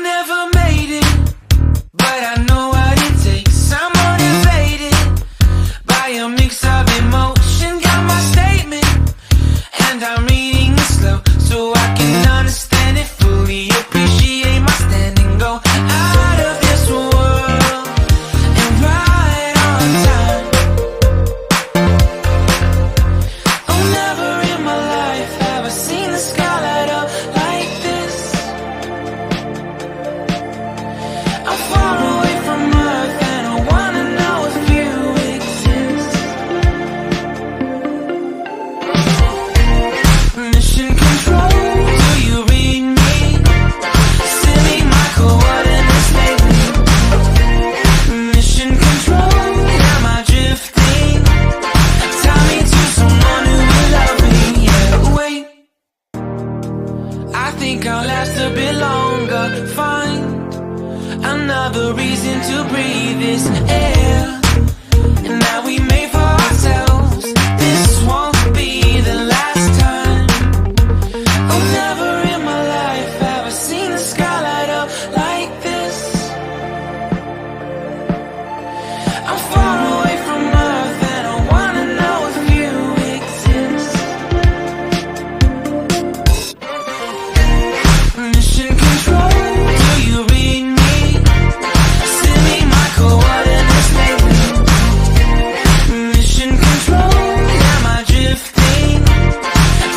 never made it, but I know what it takes. I'm motivated by a mix of emotion. Got my statement, and I'm reading it slow so I can understand it fully. Appreciate my standing, go out of this world and right on time. Oh, never in my life have I seen the sky light up like this. I'm far away from Earth and I wanna know if you exist. Mission control, do you read me? Send me my coordinates lately. Mission control, am I drifting? Tie me to someone who will love me. Yeah, wait, I think I'll last a bit longer. Find another reason to breathe this air, and that we made for ourselves. This won't be the last time. Oh, never in my life have I seen the sky light up like this. I'm far away from Earth and I wanna know if you exist. Mission control, do you read me? Send me my coordinates lately. Mission control, am I drifting?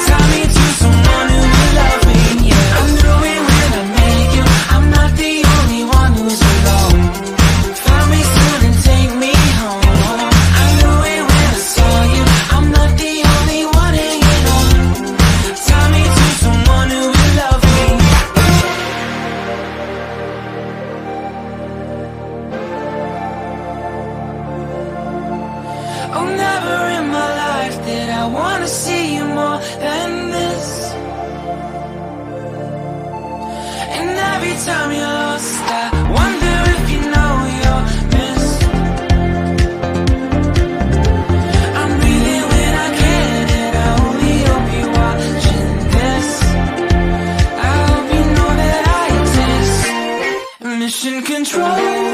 Tie me to someone who will love me. Yeah, I knew it when I met you. I'm not the only one who's alone. Find me soon and take me home. I knew it when I saw you. I'm not the only one hanging on. Tie me to someone who will love me. Oh, never in my life did I wanna see you more than this. And every time you're lost, I wonder if you know you're missed. I'm breathing when I can, and I only hope you're watching this. I hope you know that I exist. Mission control,